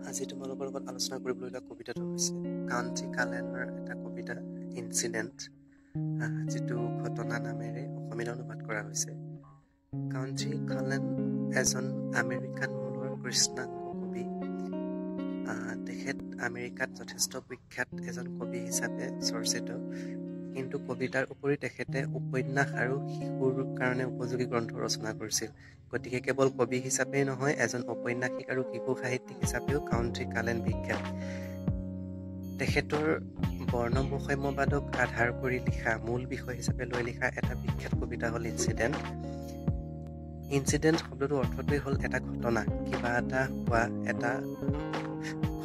আজি তোমালোকৰ লগত আলোচনা কৰিবলগীয়া কবিতাটো হৈছে কাঞ্চি কালেনৰ এটা কবিতা ইনচিডেণ্ট, যিটো ঘটনা নামেৰে অসমীয়ালৈ অনুবাদ কৰা হৈছে। কাঞ্চি কালেন এজন আমেৰিকান মূলৰ কৃষ্ণাংগ কবি। তেখেত আমেৰিকাত যথেষ্ট বিখ্যাত এজন কবি হিচাপে চৰ্চিত, কিন্তু কবিতাৰ উপৰি তেখেতে উপন্যাস আৰু শিশুৰ কাৰণে উপযোগী গ্ৰন্থ ৰচনা কৰিছিল। গতিকে কেৱল কবি হিচাপেই নহয়, এজন ঔপন্যাসিক আৰু শিশু সাহিত্যিক হিচাপেও কাঞ্চি কালেন বিখ্যাত। তেখেতৰ বৰ্ণবৈষম্যবাদক আধাৰ কৰি লিখা, মূল বিষয় হিচাপে লৈ লিখা এটা বিখ্যাত কবিতা হ'ল ইনচিডেণ্ট। ইনচিডেণ্ট শব্দটোৰ অৰ্থটোৱে হ'ল এটা ঘটনা, কিবা এটা হোৱা এটা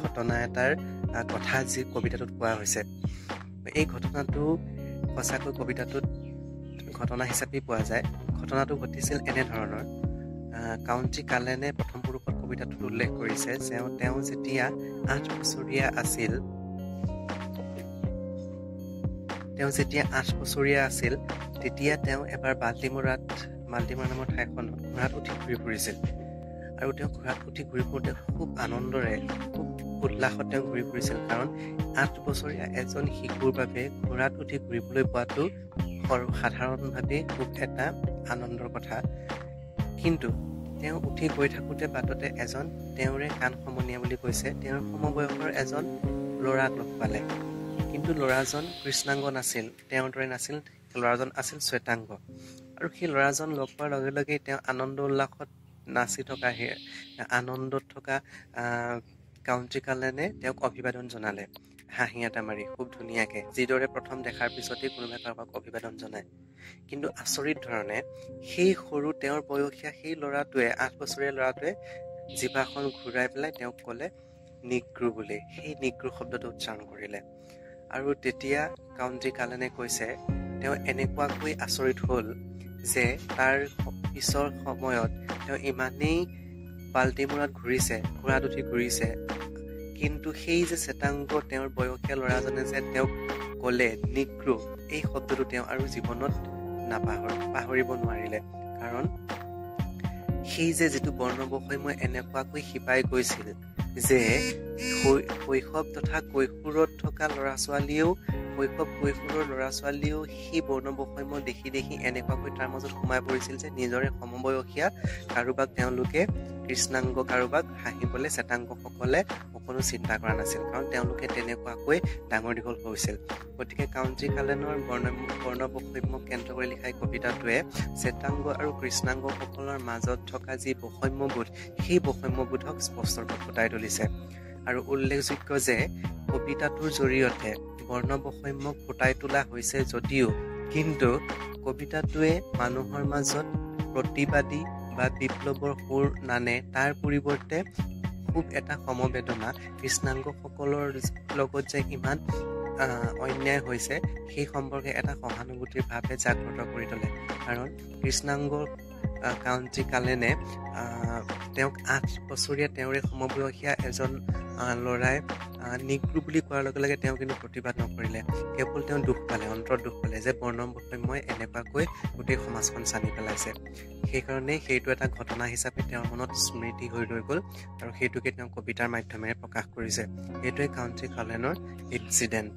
ঘটনা, এটাৰ কথা যি কবিতাটোত কোৱা হৈছে। এই ঘটনাটো সঁচাকৈ কবিতাটোত ঘটনা হিচাপে পোৱা যায়। ঘটনাটো ঘটিছিল এনেধৰণৰ: কাঞ্চি কালেনে প্ৰথম পুৰুষত কবিতাটোত উল্লেখ কৰিছে যে তেওঁ যেতিয়া 8 বছৰীয়া আছিল তেতিয়া তেওঁ এবাৰ বাল্টিম'ৰ নামৰ ঠাইখনত ঘোঁৰাত উঠি ঘূৰি ফুৰিছিল। আৰু তেওঁ ঘোঁৰাত উঠি ঘূৰি ফুৰোঁতে খুব আনন্দৰে, খুব উল্লাসত তেওঁ ঘূৰি ফুৰিছিল, কাৰণ 8 বছৰীয়া এজন শিশুৰ বাবে ঘোঁৰাত উঠি ঘূৰিবলৈ পোৱাটো সাধাৰণভাৱে খুব এটা আনন্দৰ কথা। কিন্তু তেওঁ উঠি গৈ থাকোঁতে বাটতে এজন তেওঁৰে কাণ সমনীয়া বুলি কৈছে তেওঁৰ সমবয়সৰ এজন ল'ৰাক লগ পালে। কিন্তু ল'ৰাজন কৃষ্ণাংগ নাছিল, তেওঁৰ দৰে নাছিল, ল'ৰাজন আছিল শ্বেতাংগ। আৰু সেই ল'ৰাজন লগ পোৱাৰ লগে লগেই তেওঁ আনন্দ উল্লাসত নাচি থকা, আনন্দত থকা কাঞ্চি কালেনে তেওঁক অভিবাদন জনালে, হাঁহি এটা মাৰি খুব ধুনীয়াকৈ, যিদৰে প্ৰথম দেখাৰ পিছতেই কোনোবাই কাৰোবাক অভিবাদন জনায়। কিন্তু আচৰিত ধৰণে সেই সৰু তেওঁৰ বয়সীয়া সেই ল'ৰাটোৱে, 8 বছৰীয়া ল'ৰাটোৱে জিভাখন ঘূৰাই পেলাই তেওঁক ক'লে নিগ্ৰো বুলি, সেই নিগ্ৰো শব্দটো উচ্চাৰণ কৰিলে। আৰু তেতিয়া কাঞ্চি কালেনে কৈছে তেওঁ এনেকুৱাকৈ আচৰিত হ'ল যে তাৰ পিছৰ সময়ত তেওঁ ইমানেই বাল্টিম'ৰত ঘোঁৰাত উঠি ঘূৰিছে, কিন্তু সেই যে শ্বেতাংগ তেওঁৰ বয়সীয়া ল'ৰাজনে যে তেওঁক ক'লে নিগ্ৰো, এই শব্দটো তেওঁ আৰু জীৱনত পাহৰিব নোৱাৰিলে। কাৰণ সেই যে যিটো বৰ্ণবৈষম্য এনেকুৱাকৈ শিপাই গৈছিল যে শৈশৱ তথা কৈশোৰত থকা কৈশোৰৰ ল'ৰা ছোৱালীয়েও সেই বৰ্ণবৈষম্য দেখি এনেকুৱাকৈ তাৰ মাজত সোমাই পৰিছিল যে নিজৰে সমবয়সীয়া কাৰোবাক তেওঁলোকে কৃষ্ণাংগ কাৰোবাক হাঁহিবলৈ শ্বেতাংগসকলে অকণো চিন্তা কৰা নাছিল, কাৰণ তেওঁলোকে তেনেকুৱাকৈ ডাঙৰ দীঘল হৈছিল। গতিকে কাঞ্চি কালেনৰ বৰ্ণবৈষম্যক কেন্দ্ৰ কৰি লিখা কবিতাটোৱে শ্বেতাংগ আৰু কৃষ্ণাংগসকলৰ মাজত থকা যি বৈষম্যবোধ, সেই বৈষম্যবোধক স্পষ্টৰূপে ফুটাই তুলিছে। আৰু উল্লেখযোগ্য যে কবিতাটোৰ জৰিয়তে বৰ্ণবৈষম্যক ফুটাই তোলা হৈছে যদিও, কিন্তু কবিতাটোৱে মানুহৰ মাজত প্ৰতিবাদী বা বিপ্লৱৰ সুৰ নানে, তাৰ পৰিৱৰ্তে খুব এটা সমবেদনা, কৃষ্ণাংগসকলৰ লগত যে ইমান অন্যায় হৈছে সেই সম্পৰ্কে এটা সহানুভূতিৰ ভাৱে জাগ্ৰত কৰি তোলে। কাৰণ কৃষ্ণাংগ কাঞ্চি কালেনে তেওঁক 8 বছৰীয়া তেওঁৰে সমবয়সীয়া এজন ল'ৰাই নিগ্ৰো বুলি কোৱাৰ লগে লগে তেওঁ কিন্তু প্ৰতিবাদ নকৰিলে, কেৱল তেওঁ অন্তৰত দুখ পালে যে বৰ্ণবৈষম্যই এনেকুৱাকৈ গোটেই সমাজখন চানি পেলাইছে। সেইকাৰণেই সেইটো এটা ঘটনা হিচাপে তেওঁৰ মনত স্মৃতি হৈ ৰৈ গ'ল, আৰু সেইটোকে তেওঁ কবিতাৰ মাধ্যমেৰে প্ৰকাশ কৰিছে। সেইটোৱে কাঞ্চি কালেনৰ ইনচিডেণ্ট।